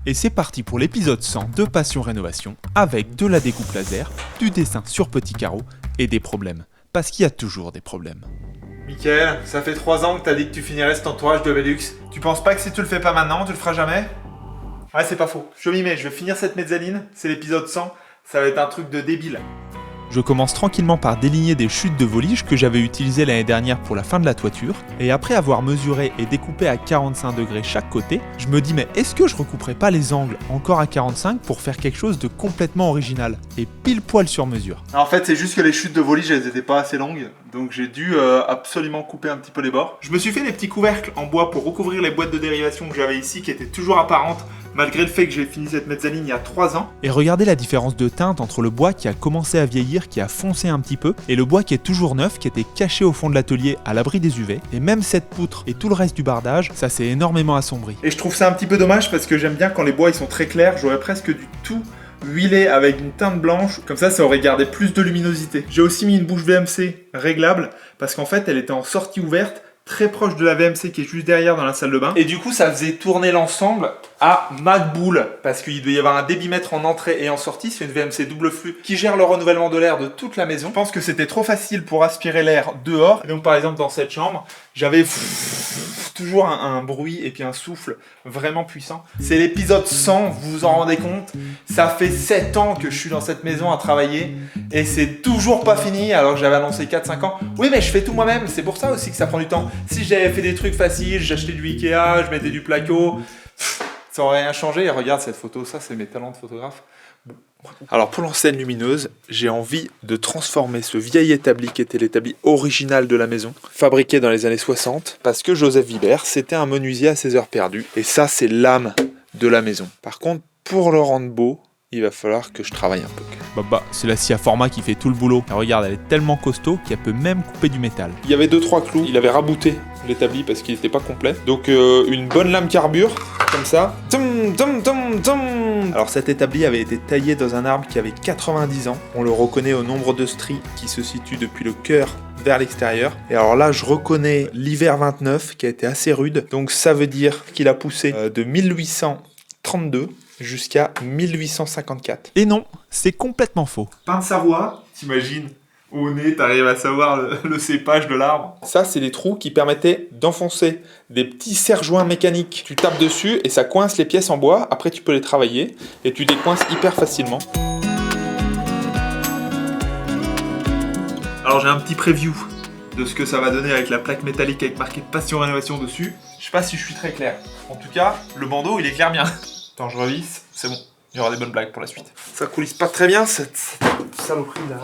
Et c'est parti pour l'épisode 100 de Passion Rénovation avec de la découpe laser, du dessin sur petits carreaux et des problèmes. Parce qu'il y a toujours des problèmes. Mickaël, ça fait 3 ans que t'as dit que tu finirais cet entourage de Velux. Tu penses pas que si tu le fais pas maintenant, tu le feras jamais? Ouais, c'est pas faux. Je m'y mets, je vais finir cette mezzanine, c'est l'épisode 100, ça va être un truc de débile. Je commence tranquillement par déligner des chutes de volige que j'avais utilisées l'année dernière pour la fin de la toiture, et après avoir mesuré et découpé à 45 degrés chaque côté, je me dis mais est-ce que je recouperais pas les angles encore à 45 pour faire quelque chose de complètement original, et pile poil sur mesure. Alors en fait, c'est juste que les chutes de volige, elles étaient pas assez longues, donc j'ai dû absolument couper un petit peu les bords. Je me suis fait des petits couvercles en bois pour recouvrir les boîtes de dérivation que j'avais ici, qui étaient toujours apparentes, malgré le fait que j'ai fini cette mezzanine il y a 3 ans. Et regardez la différence de teinte entre le bois qui a commencé à vieillir, qui a foncé un petit peu, et le bois qui est toujours neuf, qui était caché au fond de l'atelier à l'abri des UV. Et même cette poutre et tout le reste du bardage, ça s'est énormément assombri. Et je trouve ça un petit peu dommage parce que j'aime bien quand les bois ils sont très clairs, j'aurais presque du tout huilé avec une teinte blanche, comme ça aurait gardé plus de luminosité. J'ai aussi mis une bouche VMC réglable parce qu'en fait elle était en sortie ouverte, très proche de la VMC qui est juste derrière dans la salle de bain. Et du coup, ça faisait tourner l'ensemble à MacBoule, parce qu'il doit y avoir un débitmètre en entrée et en sortie. C'est une VMC double flux qui gère le renouvellement de l'air de toute la maison. Je pense que c'était trop facile pour aspirer l'air dehors. Et donc, par exemple, dans cette chambre, j'avais toujours un bruit et puis un souffle vraiment puissant. C'est l'épisode 100, vous vous en rendez compte? Ça fait 7 ans que je suis dans cette maison à travailler et c'est toujours pas fini alors que j'avais annoncé 4-5 ans. Oui, mais je fais tout moi-même, c'est pour ça aussi que ça prend du temps. Si j'avais fait des trucs faciles, j'achetais du Ikea, je mettais du placo, ça aurait rien changé. Et regarde cette photo, ça c'est mes talents de photographe. Bon. Alors pour l'enseigne lumineuse, j'ai envie de transformer ce vieil établi qui était l'établi original de la maison, fabriqué dans les années 60, parce que Joseph Vibert, c'était un menuisier à ses heures perdues, et ça c'est l'âme de la maison. Par contre, pour le rendre beau, il va falloir que je travaille un peu. C'est la scie à format qui fait tout le boulot. Et regarde, elle est tellement costaud qu'elle peut même couper du métal. Il y avait 2-3 clous, il avait rabouté l'établi parce qu'il n'était pas complet. Donc une bonne lame carbure, comme ça. Alors cet établi avait été taillé dans un arbre qui avait 90 ans. On le reconnaît au nombre de stries qui se situent depuis le cœur vers l'extérieur. Et alors là, je reconnais l'hiver 29 qui a été assez rude. Donc ça veut dire qu'il a poussé de 1832 jusqu'à 1854. Et non, c'est complètement faux. Pain de Savoie, t'imagines? Au nez, t'arrives à savoir le cépage de l'arbre. Ça, c'est des trous qui permettaient d'enfoncer des petits serre-joints mécaniques. Tu tapes dessus et ça coince les pièces en bois. Après, tu peux les travailler et tu décoinces hyper facilement. Alors, j'ai un petit preview de ce que ça va donner avec la plaque métallique avec marqué Passion Rénovation dessus. Je sais pas si je suis très clair. En tout cas, le bandeau, il éclaire bien. Attends, je revisse. C'est bon. Il y aura des bonnes blagues pour la suite. Ça coulisse pas très bien, cette saloperie là.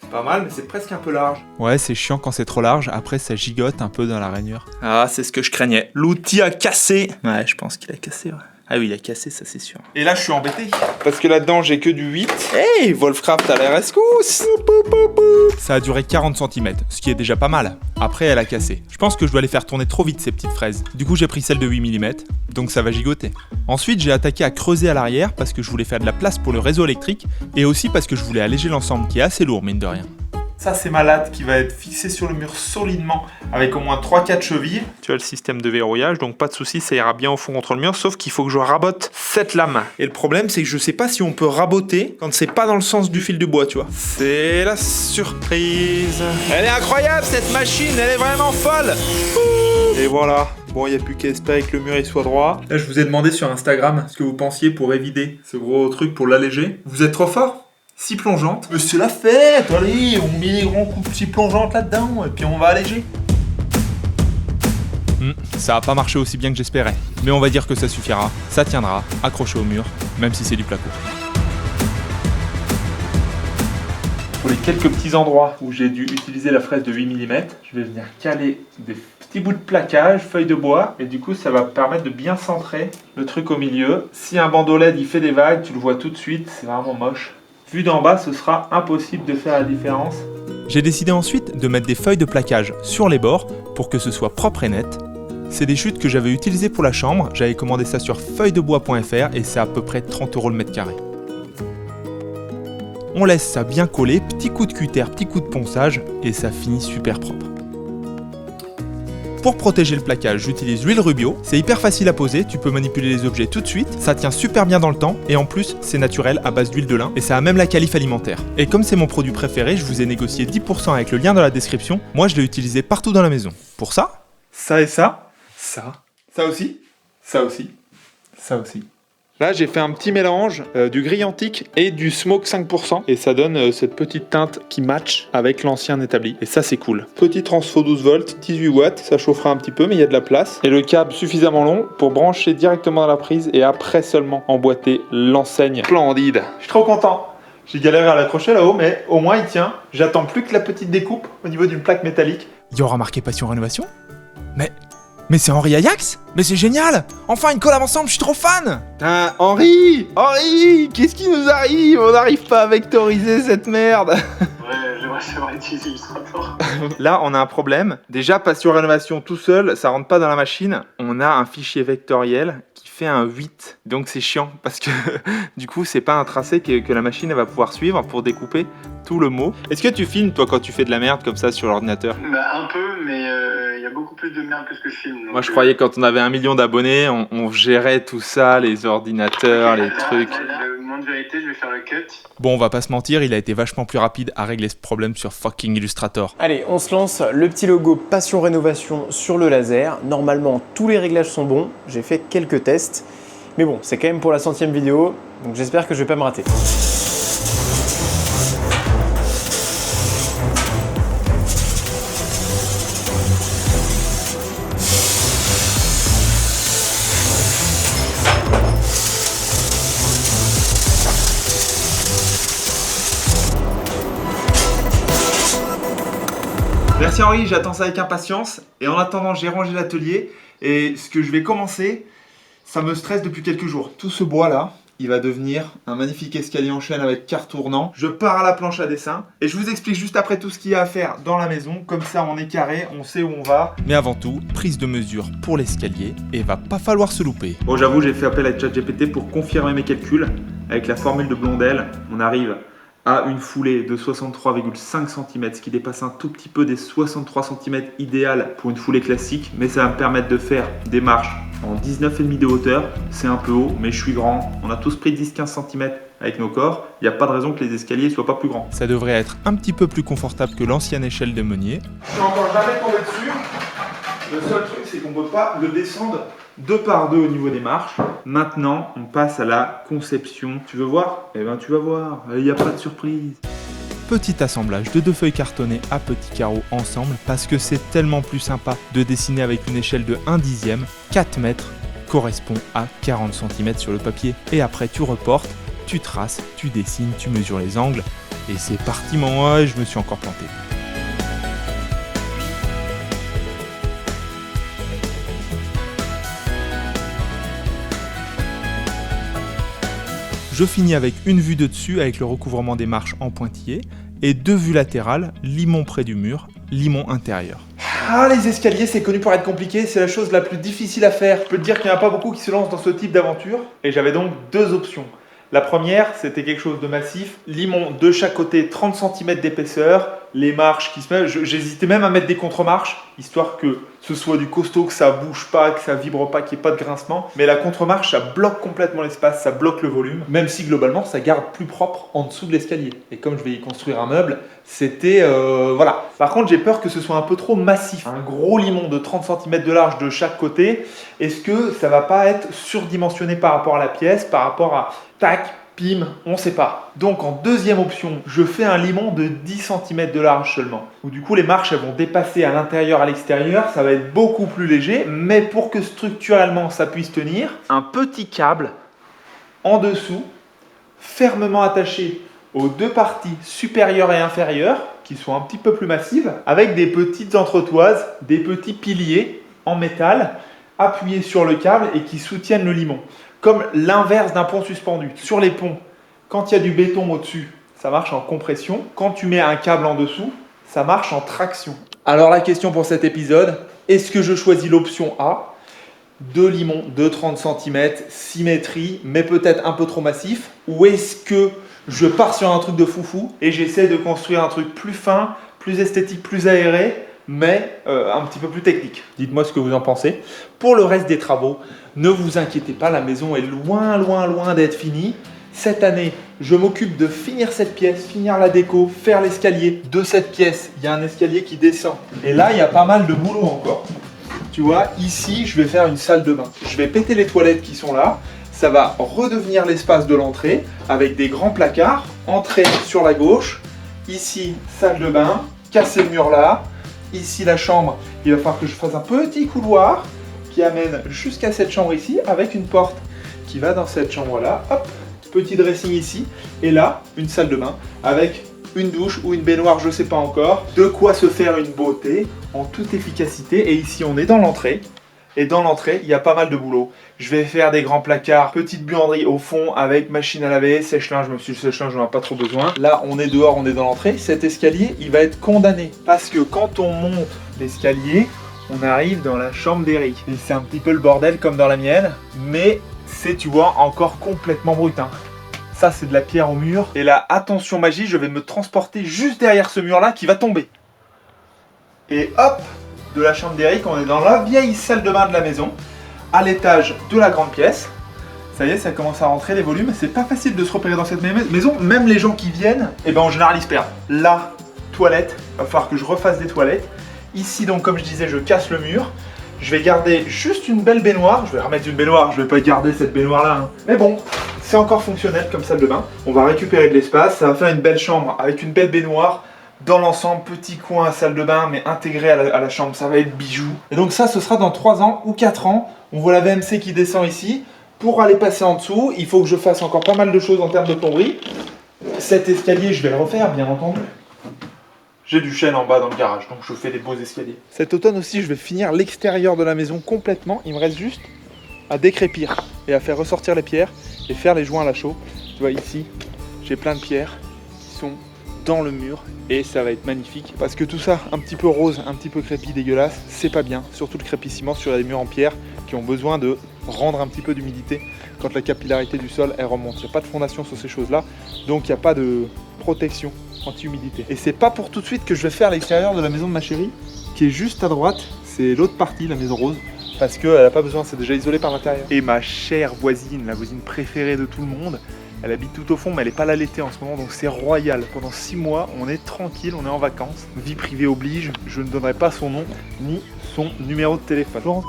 Pas mal, mais c'est presque un peu large. Ouais, c'est chiant quand c'est trop large, après ça gigote un peu dans la rainure. Ah, c'est ce que je craignais. L'outil a cassé. Ouais, je pense qu'il a cassé, ouais. Ah oui, il a cassé, ça c'est sûr. Et là, je suis embêté. Parce que là-dedans, j'ai que du 8. Hey, Wolfcraft à la rescousse. Ça a duré 40 cm, ce qui est déjà pas mal. Après, elle a cassé. Je pense que je dois les faire tourner trop vite, ces petites fraises. Du coup, j'ai pris celle de 8 mm, donc ça va gigoter. Ensuite, j'ai attaqué à creuser à l'arrière parce que je voulais faire de la place pour le réseau électrique et aussi parce que je voulais alléger l'ensemble qui est assez lourd, mine de rien. Ça, c'est ma latte qui va être fixée sur le mur solidement avec au moins 3-4 chevilles. Tu as le système de verrouillage, donc pas de souci, ça ira bien au fond contre le mur, sauf qu'il faut que je rabote cette lame. Et le problème, c'est que je sais pas si on peut raboter quand c'est pas dans le sens du fil du bois, tu vois. C'est la surprise. Elle est incroyable, cette machine, elle est vraiment folle. Et voilà. Bon, il n'y a plus qu'à espérer que le mur il soit droit. Là, je vous ai demandé sur Instagram ce que vous pensiez pour évider ce gros truc pour l'alléger. Vous êtes trop fort? Scie plongeante. Mais c'est la fête, allez, on met les grands coups de scie plongeante là-dedans et puis on va alléger. Ça a pas marché aussi bien que j'espérais. Mais on va dire que ça suffira, ça tiendra, accroché au mur, même si c'est du placo. Pour les quelques petits endroits où j'ai dû utiliser la fraise de 8 mm, je vais venir caler des petits bouts de plaquage, feuilles de bois, et du coup ça va permettre de bien centrer le truc au milieu. Si un bandeau LED il fait des vagues, tu le vois tout de suite, c'est vraiment moche. Vu d'en bas, ce sera impossible de faire la différence. J'ai décidé ensuite de mettre des feuilles de plaquage sur les bords pour que ce soit propre et net. C'est des chutes que j'avais utilisées pour la chambre, j'avais commandé ça sur feuilledebois.fr et c'est à peu près 30 € le mètre carré. On laisse ça bien coller, petit coup de cutter, petit coup de ponçage et ça finit super propre. Pour protéger le plaquage, j'utilise l'huile Rubio. C'est hyper facile à poser, tu peux manipuler les objets tout de suite, ça tient super bien dans le temps et en plus c'est naturel à base d'huile de lin et ça a même la qualif alimentaire. Et comme c'est mon produit préféré, je vous ai négocié 10% avec le lien dans la description. Moi je l'ai utilisé partout dans la maison. Pour ça, ça et ça, ça aussi, ça aussi, ça aussi. Là, j'ai fait un petit mélange du gris antique et du smoke 5%. Et ça donne cette petite teinte qui match avec l'ancien établi. Et ça, c'est cool. Petit transfo 12 volts, 18 watts. Ça chauffera un petit peu, mais il y a de la place. Et le câble suffisamment long pour brancher directement dans la prise et après seulement emboîter l'enseigne. Splendide. Je suis trop content. J'ai galéré à l'accrocher là-haut, mais au moins il tient. J'attends plus que la petite découpe au niveau d'une plaque métallique. il y aura marqué Passion Rénovation. Mais c'est Henri Ajax? Mais c'est génial! Enfin une collab ensemble, je suis trop fan! Putain, Henri, qu'est-ce qui nous arrive? On n'arrive pas à vectoriser cette merde. Ouais, j'aimerais savoir utiliser Illustrator. Là, on a un problème. Déjà, Passion Rénovation tout seul, ça rentre pas dans la machine. On a un fichier vectoriel qui fait un 8. Donc c'est chiant parce que du coup, c'est pas un tracé que la machine elle va pouvoir suivre pour découper tout le mot. Est-ce que tu filmes toi quand tu fais de la merde comme ça sur l'ordinateur? Bah un peu, mais il y a beaucoup plus de merde que ce que je filme. Donc, Moi, je croyais quand on avait 1 million d'abonnés, on gérait tout ça, les ordinateurs, les trucs. Le moment de vérité, je vais faire le cut. Bon, on va pas se mentir, il a été vachement plus rapide à régler ce problème sur fucking Illustrator. Allez, on se lance, le petit logo Passion Rénovation sur le laser. Normalement, tous les réglages sont bons, j'ai fait quelques tests. Mais bon, c'est quand même pour la 100e vidéo, donc j'espère que je vais pas me rater. Merci Henri, j'attends ça avec impatience. Et en attendant, j'ai rangé l'atelier. Et ce que je vais commencer, ça me stresse depuis quelques jours. Tout ce bois-là, il va devenir un magnifique escalier en chaîne avec quart tournant. Je pars à la planche à dessin. Et je vous explique juste après tout ce qu'il y a à faire dans la maison. Comme ça, on est carré, on sait où on va. Mais avant tout, prise de mesure pour l'escalier et va pas falloir se louper. Bon, j'avoue, j'ai fait appel à ChatGPT pour confirmer mes calculs. Avec la formule de Blondel, on arrive à une foulée de 63,5 cm, ce qui dépasse un tout petit peu des 63 cm idéal pour une foulée classique, mais ça va me permettre de faire des marches en 19,5 de hauteur. C'est un peu haut, mais je suis grand. On a tous pris 10-15 cm avec nos corps. Il n'y a pas de raison que les escaliers soient pas plus grands. Ça devrait être un petit peu plus confortable que l'ancienne échelle de meunier. Je suis encore jamais tombé dessus. Le seul truc, c'est qu'on ne peut pas le descendre 2 par 2 au niveau des marches. Maintenant, on passe à la conception. Tu veux voir? Eh ben, tu vas voir. Il n'y a pas de surprise. Petit assemblage de 2 feuilles cartonnées à petits carreaux ensemble parce que c'est tellement plus sympa de dessiner avec une échelle de 1/10. 4 mètres correspond à 40 cm sur le papier. Et après, tu reportes, tu traces, tu dessines, tu mesures les angles. Et c'est parti, moi, je me suis encore planté. Je finis avec une vue de dessus avec le recouvrement des marches en pointillé et 2 vues latérales, limon près du mur, limon intérieur. Ah, les escaliers, c'est connu pour être compliqué, c'est la chose la plus difficile à faire. Je peux te dire qu'il n'y en a pas beaucoup qui se lancent dans ce type d'aventure. Et j'avais donc 2 options. La première, c'était quelque chose de massif. Limon de chaque côté, 30 cm d'épaisseur. Les marches qui se mettent. J'hésitais même à mettre des contre-marches, histoire que ce soit du costaud, que ça bouge pas, que ça vibre pas, qu'il n'y ait pas de grincement. Mais la contre-marche, ça bloque complètement l'espace, ça bloque le volume. Même si globalement, ça garde plus propre en dessous de l'escalier. Et comme je vais y construire un meuble, c'était... voilà. Par contre, j'ai peur que ce soit un peu trop massif. Un gros limon de 30 cm de large de chaque côté. Est-ce que ça va pas être surdimensionné par rapport à la pièce, par rapport à... Tac, pim, on sait pas. Donc en deuxième option, je fais un limon de 10 cm de large seulement. Où du coup les marches elles vont dépasser à l'intérieur, à l'extérieur, ça va être beaucoup plus léger, mais pour que structurellement ça puisse tenir, un petit câble en dessous, fermement attaché aux 2 parties supérieures et inférieures, qui sont un petit peu plus massives, avec des petites entretoises, des petits piliers en métal, appuyés sur le câble et qui soutiennent le limon. Comme l'inverse d'un pont suspendu. Sur les ponts, quand il y a du béton au-dessus, ça marche en compression. Quand tu mets un câble en dessous, ça marche en traction. Alors la question pour cet épisode, est-ce que je choisis l'option A? 2 limons de 30 cm, symétrie, mais peut-être un peu trop massif? Ou est-ce que je pars sur un truc de foufou et j'essaie de construire un truc plus fin, plus esthétique, plus aéré, mais un petit peu plus technique. Dites-moi ce que vous en pensez. Pour le reste des travaux, ne vous inquiétez pas, la maison est loin d'être finie. Cette année, je m'occupe de finir cette pièce, finir la déco, faire l'escalier. De cette pièce, il y a un escalier qui descend. Et là, il y a pas mal de boulot encore. Tu vois, ici, je vais faire une salle de bain. Je vais péter les toilettes qui sont là. Ça va redevenir l'espace de l'entrée avec des grands placards. Entrée sur la gauche. Ici, salle de bain. Casser le mur là. Ici, la chambre. Il va falloir que je fasse un petit couloir qui amène jusqu'à cette chambre ici avec une porte qui va dans cette chambre-là. Hop, petit dressing ici. Et là, une salle de bain avec une douche ou une baignoire, je ne sais pas encore. De quoi se faire une beauté en toute efficacité. Et ici, on est dans l'entrée. Et dans l'entrée, il y a pas mal de boulot. Je vais faire des grands placards, petite buanderie au fond avec machine à laver, sèche-linge, même si le sèche-linge, j'en ai pas trop besoin. Là, on est dehors, on est dans l'entrée. Cet escalier, il va être condamné. Parce que quand on monte l'escalier, on arrive dans la chambre d'Eric. Et c'est un petit peu le bordel comme dans la mienne, mais c'est, tu vois, encore complètement brut. Hein. Ça, c'est de la pierre au mur. Et là, attention magie, je vais me transporter juste derrière ce mur-là qui va tomber. Et hop, de la chambre d'Eric, on est dans la vieille salle de bain de la maison, à l'étage de la grande pièce. Ça y est, ça commence à rentrer les volumes. C'est pas facile de se repérer dans cette maison. Même les gens qui viennent, eh ben, en général, ils se perdent. Là, toilette, il va falloir que je refasse des toilettes. Ici, donc, comme je disais, je casse le mur. Je vais garder juste une belle baignoire. Je vais remettre une baignoire, je vais pas garder cette baignoire-là. Hein. Mais bon, c'est encore fonctionnel comme salle de bain. On va récupérer de l'espace. Ça va faire une belle chambre avec une belle baignoire. Dans l'ensemble, petit coin à salle de bain, mais intégré à la chambre, ça va être bijou. Et donc ça, ce sera dans 3 ans ou 4 ans. On voit la VMC qui descend ici. Pour aller passer en dessous, il faut que je fasse encore pas mal de choses en termes de plomberie. Cet escalier, je vais le refaire, bien entendu. J'ai du chêne en bas dans le garage, donc je fais des beaux escaliers. Cet automne aussi, je vais finir l'extérieur de la maison complètement. Il me reste juste à décrépir et à faire ressortir les pierres et faire les joints à la chaux. Tu vois ici, j'ai plein de pierres qui sont dans le mur et ça va être magnifique parce que tout ça un petit peu rose, un petit peu crépi, dégueulasse, c'est pas bien, surtout le crépissement sur les murs en pierre qui ont besoin de rendre un petit peu d'humidité quand la capillarité du sol elle remonte. Il n'y a pas de fondation sur ces choses là, donc il n'y a pas de protection anti-humidité. Et c'est pas pour tout de suite que je vais faire l'extérieur de la maison de ma chérie qui est juste à droite, c'est l'autre partie, la maison rose, parce qu'elle n'a pas besoin, c'est déjà isolé par l'intérieur. Et ma chère voisine, la voisine préférée de tout le monde, elle habite tout au fond, mais elle n'est pas là l'été en ce moment, donc c'est royal. Pendant 6 mois, on est tranquille, on est en vacances. Vie privée oblige, je ne donnerai pas son nom ni son numéro de téléphone.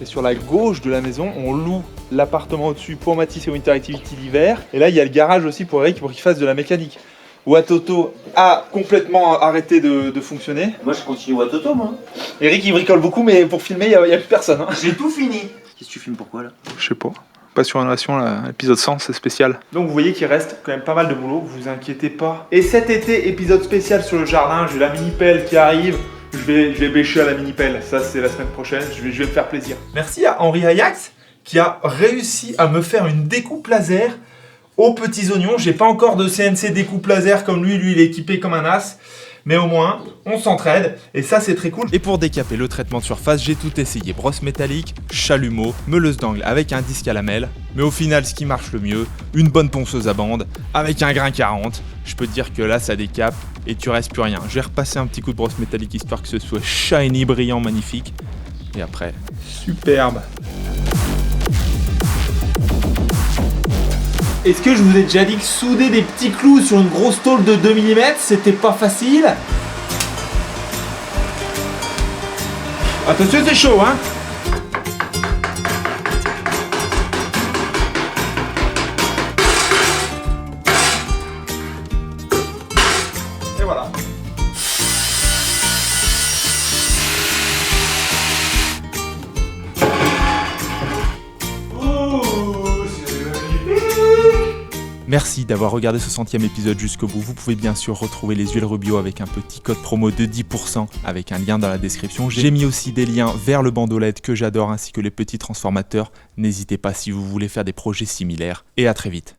Et sur la gauche de la maison, on loue l'appartement au-dessus pour Matisse et Winter Activity l'hiver. Et là, il y a le garage aussi pour Eric pour qu'il fasse de la mécanique. Watoto a complètement arrêté de fonctionner. Moi, je continue Watoto, moi. Eric, il bricole beaucoup, mais pour filmer, il n'y a plus personne. Hein. J'ai tout fini. Qu'est-ce que tu filmes, pourquoi, là? Je sais pas. Passion Rénovation, l'épisode 100, c'est spécial. Donc vous voyez qu'il reste quand même pas mal de boulot, vous inquiétez pas. Et cet été, épisode spécial sur le jardin, j'ai la mini-pelle qui arrive. Je vais bêcher à la mini-pelle, ça c'est la semaine prochaine, je vais me faire plaisir. Merci à Henri Ajax qui a réussi à me faire une découpe laser aux petits oignons. J'ai pas encore de CNC découpe laser comme lui il est équipé comme un as. Mais au moins, on s'entraide et ça c'est très cool. Et pour décaper le traitement de surface, j'ai tout essayé. Brosse métallique, chalumeau, meuleuse d'angle avec un disque à lamelles. Mais au final, ce qui marche le mieux, une bonne ponceuse à bande avec un grain 40. Je peux te dire que là, ça décape et tu restes plus rien. Je vais repasser un petit coup de brosse métallique histoire que ce soit shiny, brillant, magnifique. Et après, superbe. Est-ce que je vous ai déjà dit que souder des petits clous sur une grosse tôle de 2 mm, c'était pas facile? Attention, c'est chaud, hein? Et voilà. merci d'avoir regardé ce 100e épisode jusqu'au bout. Vous pouvez bien sûr retrouver les huiles Rubio avec un petit code promo de 10% avec un lien dans la description. J'ai mis aussi des liens vers le bandeau LED que j'adore ainsi que les petits transformateurs. N'hésitez pas si vous voulez faire des projets similaires et à très vite.